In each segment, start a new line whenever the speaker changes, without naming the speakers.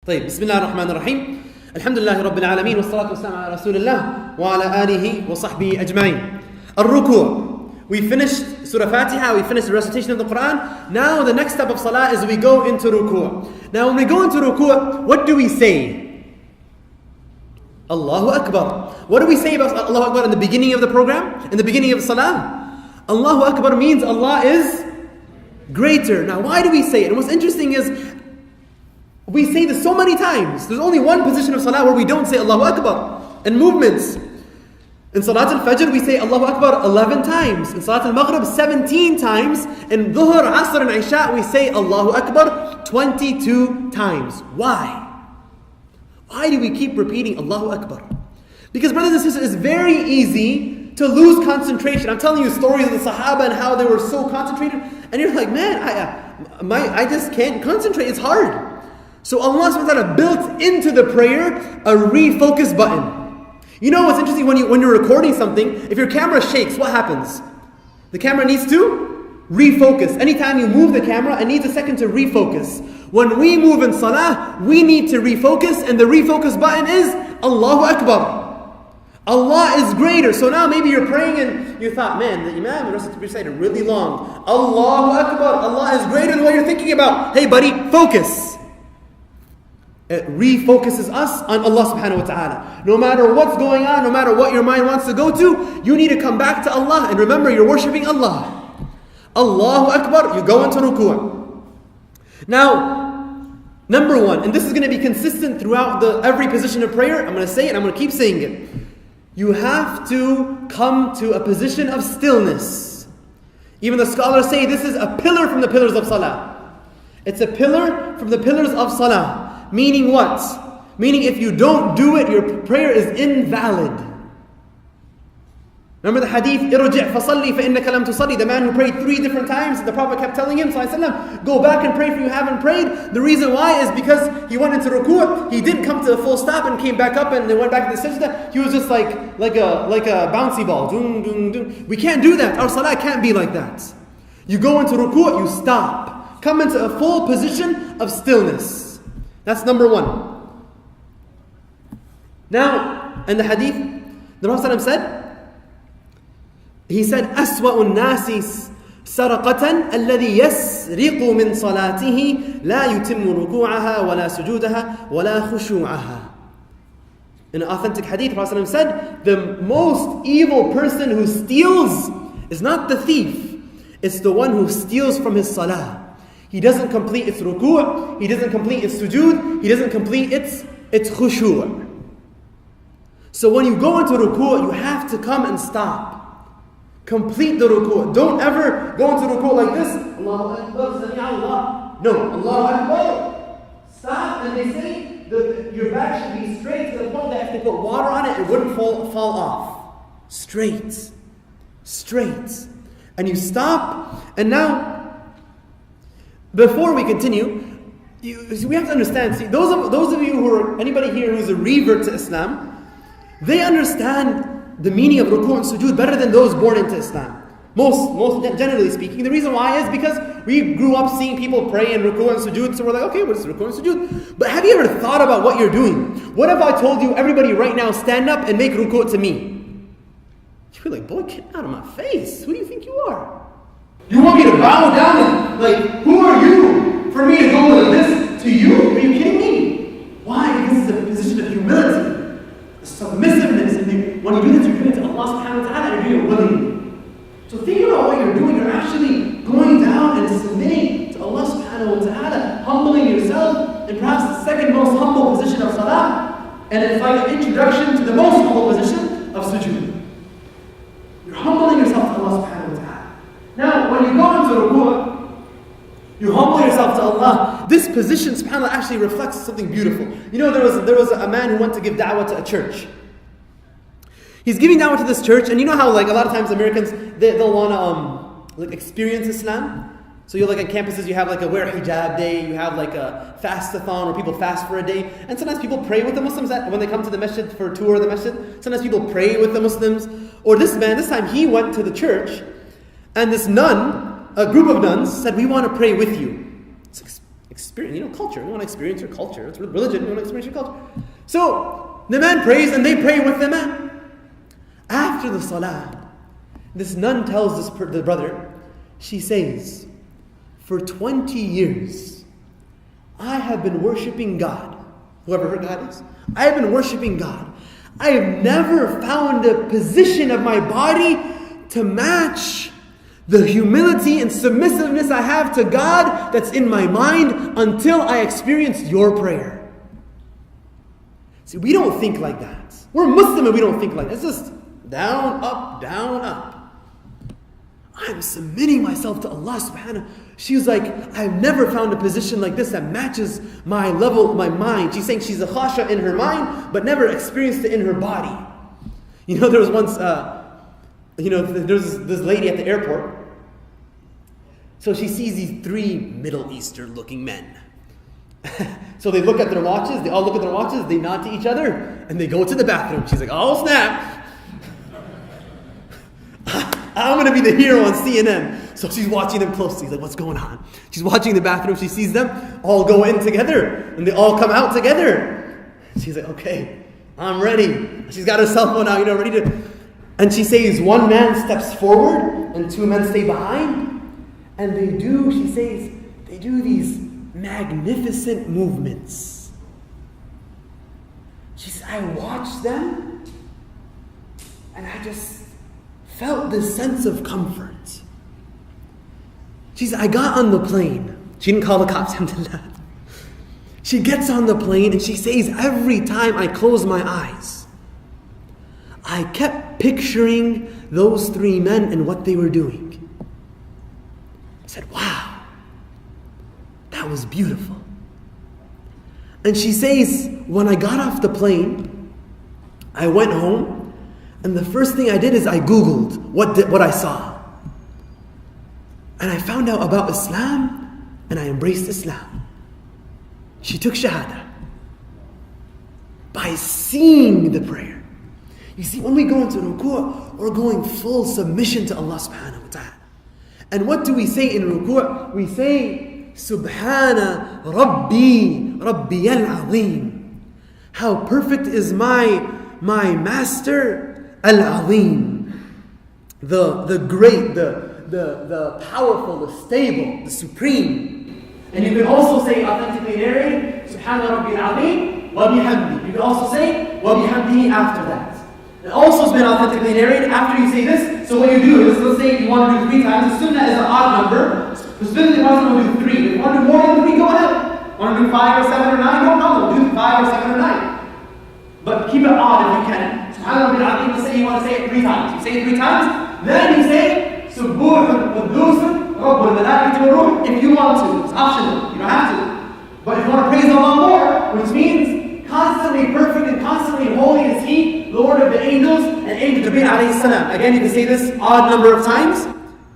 طيب, بسم الله الرحمن الرحيم. الحمد لله رب العالمين والصلاة والسلام على رسول الله وعلى آله وصحبه أجمعين. Rukoo. We finished Surah Fatiha, we finished the recitation of the Quran. Now the next step of Salah is we go into Rukoo. Now when we go into Rukoo, what do we say? Allahu Akbar. What do we say about Allahu Akbar in the beginning of the program? In the beginning of Salah? Allahu Akbar means Allah is greater. Now why do we say it? And what's interesting is, we say this so many times. There's only one position of Salah where we don't say Allahu Akbar. In movements. In Salat al-Fajr we say Allahu Akbar 11 times. In Salat al-Maghrib 17 times. In Dhuhr, Asr and Isha we say Allahu Akbar 22 times. Why? Why do we keep repeating Allahu Akbar? Because brothers and sisters, it's very easy to lose concentration. I'm telling you stories of the Sahaba and how they were so concentrated. And you're like, man, I just can't concentrate. It's hard. So Allah subhanahu wa ta'ala built into the prayer a refocus button. You know what's interesting, when you're recording something, if your camera shakes, what happens? The camera needs to refocus. Anytime you move the camera, it needs a second to refocus. When we move in Salah, we need to refocus, and the refocus button is Allahu Akbar. Allah is greater. So now maybe you're praying and you thought, man, the Imam recited really long. Allahu Akbar. Allah is greater than what you're thinking about. Hey buddy, focus. It refocuses us on Allah subhanahu wa ta'ala. No matter what's going on, no matter what your mind wants to go to, you need to come back to Allah and remember you're worshipping Allah. Allahu Akbar, you go into Rukoo. Now, number one, and this is going to be consistent throughout every position of prayer, I'm going to say it, I'm going to keep saying it. You have to come to a position of stillness. Even the scholars say this is a pillar from the pillars of Salah. It's a pillar from the pillars of Salah. Meaning what? Meaning if you don't do it, your prayer is invalid. Remember the hadith, "Irji' fasalli fa innaka lam tusalli." The man who prayed 3 different times, the Prophet kept telling him, sallallahu alaihi wasallam, go back and pray for you haven't prayed. The reason why is because he went into Rukoo, he didn't come to a full stop and came back up and then went back to the sajda. He was just like a bouncy ball. Doom, doom, doom. We can't do that. Our salah can't be like that. You go into Rukoo, you stop. Come into a full position of stillness. That's number one. Now, in the hadith, the Prophet ﷺ said, he said, أَسْوَأُ النَّاسِ سَرَقَةً الَّذِي يَسْرِقُ مِنْ صَلَاتِهِ لَا يُتِمُّ رُكُوعَهَا وَلَا سُجُودَهَا وَلَا خُشُوعَهَا. In an authentic hadith, the Prophet ﷺ said, the most evil person who steals is not the thief, it's the one who steals from his salah. He doesn't complete its rukoo', he doesn't complete its sujood, he doesn't complete its khushu'. So when you go into rukoo', you have to come and stop. Complete the rukoo'. Don't ever go into rukoo' like this. Allahu Akbar, Sami Allah. No, Allahu Akbar. Stop, and they say your back should be straight to the point that if they put water on it, it wouldn't fall off. Straight. And you stop, and now, before we continue, we have to understand, see, those of you who are, anybody here who's a revert to Islam, they understand the meaning of rukoo and sujood better than those born into Islam. Most generally speaking. The reason why is because we grew up seeing people pray in rukoo and sujood, so we're like, okay, what is rukoo and sujood? But have you ever thought about what you're doing? What if I told you, everybody right now stand up and make rukoo to me? You'd be like, boy, get out of my face. Who do you think you are? You want me to bow down? Like, who are you for me to go like this to you? Are you kidding me? Why? Because it's a position of humility, submissiveness. And when you do this, you're doing it to Allah subhanahu wa ta'ala, and you're doing it willingly. So think about what you're doing. You're actually going down and submitting to Allah subhanahu wa ta'ala, humbling yourself in perhaps the second most humble position of salah, and it's like an introduction to the most humble position of sujood. You're humbling yourself to Allah subhanahu wa ta'ala. Now, when you go into rukoo', you humble yourself to Allah. This position, subhanAllah, actually reflects something beautiful. You know, there was a man who went to give da'wah to a church. He's giving da'wah to this church, and you know how, like, a lot of times Americans, they'll want to experience Islam. So you're like on campuses, you have like a wear hijab day, you have like a fast-a-thon where people fast for a day, and sometimes people pray with the Muslims when they come to the masjid for a tour of the masjid. Sometimes people pray with the Muslims. Or this time he went to the church, and this nun, a group of nuns, said, we want to pray with you. It's experience, culture. You want to experience your culture. It's religion. You want to experience your culture. So the man prays and they pray with the man. After the salah, this nun tells the brother, she says, for 20 years, I have been worshipping God. Whoever her God is. I have been worshipping God. I have never found a position of my body to match the humility and submissiveness I have to God that's in my mind until I experienced your prayer. See, we don't think like that. We're Muslim and we don't think like that. It's just down, up, down, up. I'm submitting myself to Allah subhanahu. She was like, I've never found a position like this that matches my level, my mind. She's saying she's a khasha in her mind, but never experienced it in her body. There was once, there was this lady at the airport. So she sees these 3 Middle Eastern looking men. So they look at their watches, they all look at their watches, they nod to each other, and they go to the bathroom. She's like, oh snap. I'm going to be the hero on CNN. So she's watching them closely. She's like, what's going on? She's watching the bathroom. She sees them all go in together. And they all come out together. She's like, okay, I'm ready. She's got her cell phone out, ready to... And she says, 1 man steps forward and 2 men stay behind. And she says, they do these magnificent movements. She says, I watched them and I just felt this sense of comfort. She said, I got on the plane. She didn't call the cops. She gets on the plane and she says, every time I close my eyes, I kept picturing those 3 men and what they were doing. I said, wow, that was beautiful. And she says, when I got off the plane, I went home, and the first thing I did is I Googled what I saw. And I found out about Islam, and I embraced Islam. She took Shahada by seeing the prayer. You see, when we go into Rukoo, we're going full submission to Allah subhanahu wa ta'ala. And what do we say in Rukoo? We say, Subhana Rabbi, Rabbiyal Azim. How perfect is my Master, Al-Azim. The great, the powerful, the stable, the supreme. And you can also say, authentically narrated, Subhana Rabbil Azim, wa bihamdi. You can also say, wa bihamdihi after that. It also has been authentically narrated after you say this. So what you do is, let's say you want to do 3 times. The sunnah is an odd number. The sunnah is want to do 3. If you want to do more than 3, go ahead. Want to do 5 or 7 or 9? No problem. Do 5 or 7 or 9. But keep it odd if you can. SubhanAllah al-Azim, let's say you want to say it 3 times. You say it 3 times. Then you say, Subuhun Qudusun Rabbul Malaikati wa Ruh. If you want to. It's optional. You don't have to. But if you want to praise Allah more, which means constantly perfect and constantly holy is He, Lord of the angels, and Angel Jibreel alayhi salam. Again, you can say this odd number of times.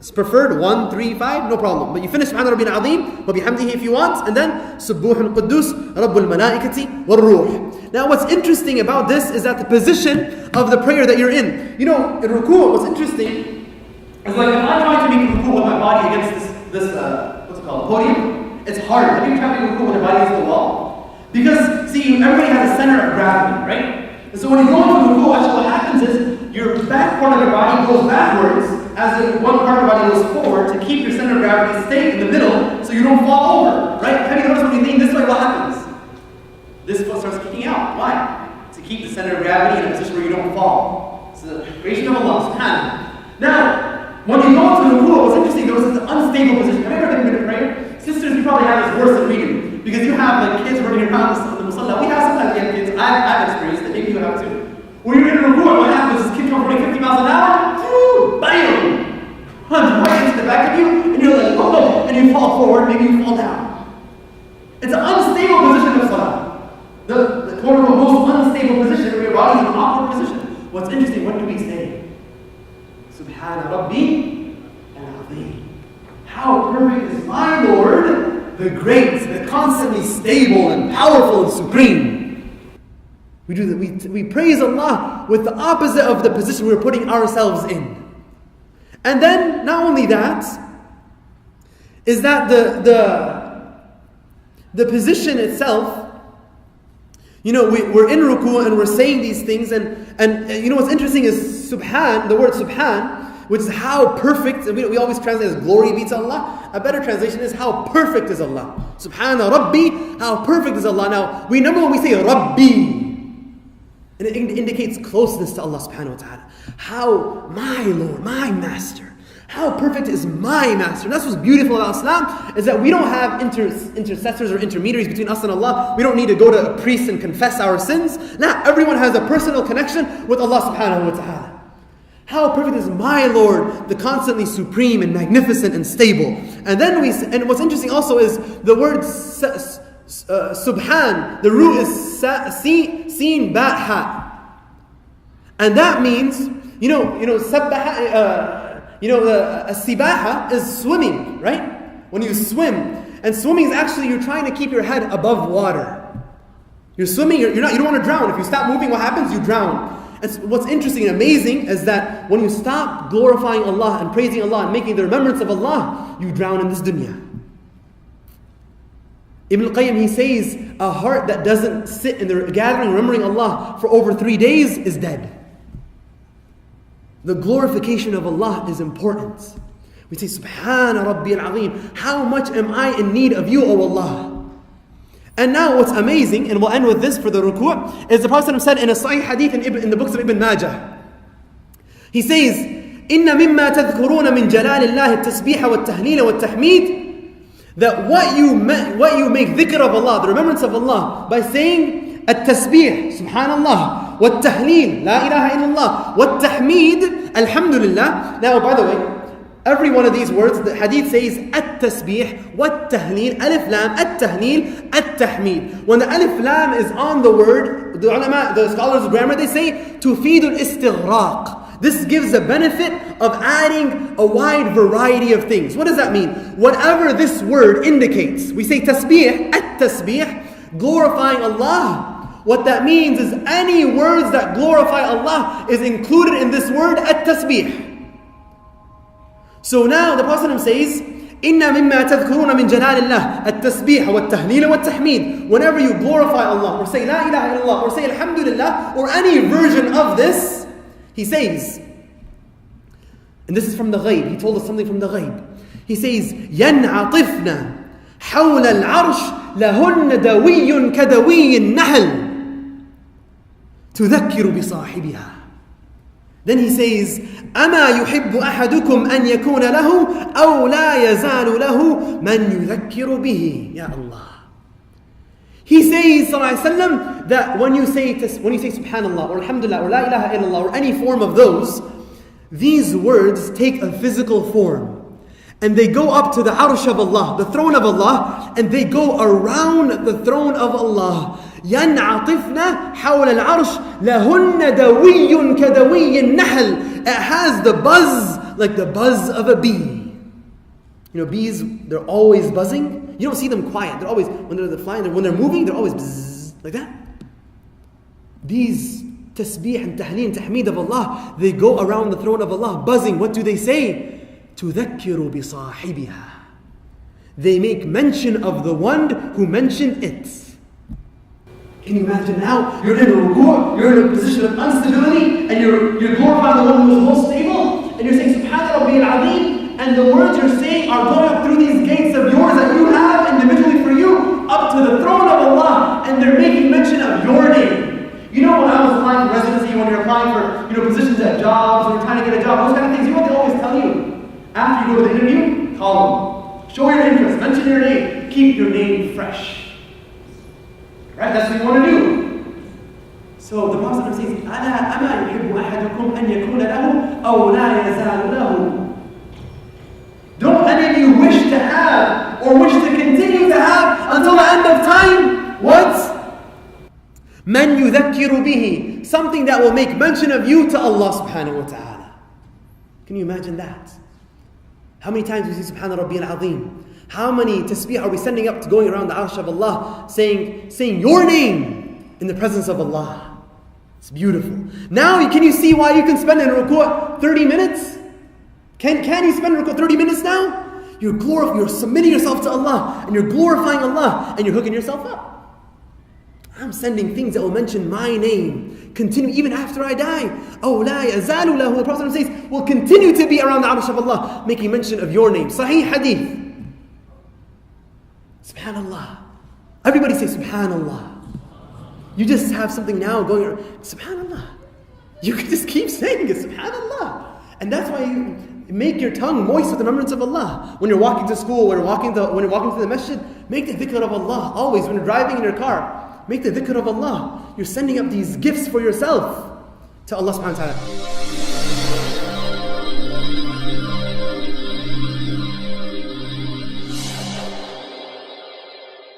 It's preferred 1, 3, 5, no problem. But you finish Subhana Rabbil Azim wa bihamdihi if you want, and then Subuhun Quddus Rabbul Malaikati wa Ruh. Now, what's interesting about this is that the position of the prayer that you're in. In Rukoo, what's interesting is like if I try to make Rukoo with my body against this what's it called, podium, it's hard. Have you tried to make Rukoo with your body against the wall? Because, see, everybody has a center of gravity, right? And so when you go into Rukoo, actually what happens is your back part of your body goes backwards as one part of your body goes forward to keep your center of gravity stay in the middle so you don't fall over, right? Have you noticed when you lean this way, what happens? This foot starts kicking out. Why? To keep the center of gravity in a position where you don't fall. It's the creation of Allah subhanahu. Now, when you go into Rukoo, what's interesting, there was this unstable position. Have you ever been in prayer? Sisters, you probably have this worse than we do. Because you have like kids running around the musalla. We have sometimes we have kids, I've experienced it, maybe you have too. When you're in Rukoo, what happens is kids come running 50 miles an hour, bam! Runs right into the back of you, and you're like, whoa, and you fall forward, maybe you fall down. It's an unstable position of salah. The quote-unquote most unstable position where your body is in an awkward position. What's interesting, what do we say? Subhana Rabbi al-Azim. How perfect is my Lord, the great, the constantly stable and powerful and supreme. We do that. We praise Allah with the opposite of the position we're putting ourselves in. And then, not only that, is that the position itself, we're in Rukoo and we're saying these things, and what's interesting is Subhan, the word Subhan, which is how perfect, and we always translate as glory be to Allah. A better translation is how perfect is Allah. Subhana Rabbi, how perfect is Allah. Now, we remember when we say Rabbi, and it indicates closeness to Allah subhanahu wa ta'ala. How my Lord, my Master, how perfect is my Master. And that's what's beautiful about Islam, is that we don't have intercessors or intermediaries between us and Allah. We don't need to go to a priest and confess our sins. Now, everyone has a personal connection with Allah subhanahu wa ta'ala. How perfect is my Lord, the constantly supreme and magnificent and stable. And what's interesting also is the word Subhan, the root is Sin Ba Ha. And that means, Sibaha is swimming, right? When you swim. And swimming is actually, you're trying to keep your head above water. You're swimming, you don't want to drown. If you stop moving, what happens? You drown. And what's interesting and amazing is that when you stop glorifying Allah and praising Allah and making the remembrance of Allah, you drown in this dunya. Ibn al-Qayyim, he says, a heart that doesn't sit in the gathering remembering Allah for over 3 days is dead. The glorification of Allah is important. We say, Subhana Rabbi al-Azim, how much am I in need of you, O Allah? And now what's amazing, and we'll end with this for the Rukoo, is the Prophet said in a Sahih Hadith in the books of Ibn Majah. He says, إِنَّ مِمَّا تَذْكُرُونَ مِنْ جَلَالِ اللَّهِ التَّسْبِيحَ وَالتَّهْلِيلَ وَالتَّحْمِيدِ, that what you make dhikr of Allah, the remembrance of Allah, by saying التسبيح, Subhanallah, والتهليل, La ilaha illallah, والتحميد, Alhamdulillah. Now, by the way, every one of these words, the hadith says at-tasbih, wat-tahleel, alif lam, at-tahleel, at-tahmeed. When the alif lam is on the word, the ulama, the scholars of grammar, they say tufidul istighraq. This gives the benefit of adding a wide variety of things. What does that mean? Whatever this word indicates, we say tasbih, at-tasbih, glorifying Allah. What that means is any words that glorify Allah is included in this word at-tasbih. So now the Prophet says, إِنَّ مِمَّا تَذْكُرُونَ مِنْ جَلَالِ اللَّهِ التَّسْبِيحَ وَالتَّهْلِيلَ وَالتَّحْمِيدِ. Whenever you glorify Allah, or say La ilaha illallah, or say Alhamdulillah, or any version of this, he says, and this is from the ghaib, he told us something from the ghaib. He says, يَنْعَطِفْنَا حَوْلَ الْعَرْشِ لَهُنَّ دَوِيٌّ كَدَوِيِّ النَّحْلِ تُذَكِّرُ بِصَاحِبِهَا. Then he says, أَمَا يُحِبُّ أَحَدُكُمْ أَنْ يَكُونَ لَهُ أَوْ لَا يَزَالُ لَهُ مَنْ يُذَكِّرُ بِهِ. Ya Allah. He says, sallallahu alayhi wa sallam, that when you say subhanallah, or alhamdulillah, or la ilaha illallah, or any form of those, these words take a physical form. And they go up to the arsh of Allah, the throne of Allah, and they go around the throne of Allah. يَنْعَطِفْنَا حَوْلَ الْعَرْشِ لَهُنَّ دَوِيٌّ كَدَوِيِّ النَّحْلِ. It has the buzz like the buzz of a bee. Bees, they're always buzzing. You don't see them quiet. They're always, when they're flying, when they're moving, they're always bzzz, like that. These tasbih and tahleen and tahmeed of Allah, they go around the throne of Allah, buzzing. What do they say? تُذَكِّرُ بِصَاحِبِهَا. They make mention of the one who mentioned it. Can you imagine now? You're in a rukoo, you're in a position of instability, and you're glorifying the one who is most stable, and you're saying Subhana Rabbi al-Azim, and the words you're saying are going up through these gates of yours that you have individually for you, up to the throne of Allah, and they're making mention of your name. When I was applying for residency, when you're applying for positions at jobs, or you're trying to get a job, those kind of things, you know what they always tell you? After you go to the interview, call them. Show your interest, mention your name, keep your name fresh. Right? That's what you want to do. So the Prophet says, أَمَا يُحِبُّ أَحَدُكُمْ أَنْ يَكُونَ لَهُ أَوْ لَا يَزَالُ لَهُ. Don't any of you wish to have or wish to continue to have until the end of time? What? مَنْ يُذَكِّرُ بِهِ. Something that will make mention of you to Allah subhanahu wa ta'ala. Can you imagine that? How many times we say Subhana Rabbi al-Azim? How many tasbih are we sending up to going around the arsh of Allah, saying your name in the presence of Allah? It's beautiful. Now, can you see why you can spend in rukuu 30 minutes? Can you spend in rukuu 30 minutes now? you're submitting yourself to Allah, and you're glorifying Allah, and you're hooking yourself up. I'm sending things that will mention my name, continue even after I die. Oh, la yazalu lahu, the Prophet says, will continue to be around the arsh of Allah, making mention of your name. Sahih hadith. Subhanallah. Everybody say Subhanallah. You just have something now going on. Subhanallah. You can just keep saying it. Subhanallah. And that's why you make your tongue moist with the remembrance of Allah. When you're walking to school, when you're walking to the masjid, make the dhikr of Allah. Always, when you're driving in your car, make the dhikr of Allah. You're sending up these gifts for yourself to Allah subhanahu wa ta'ala.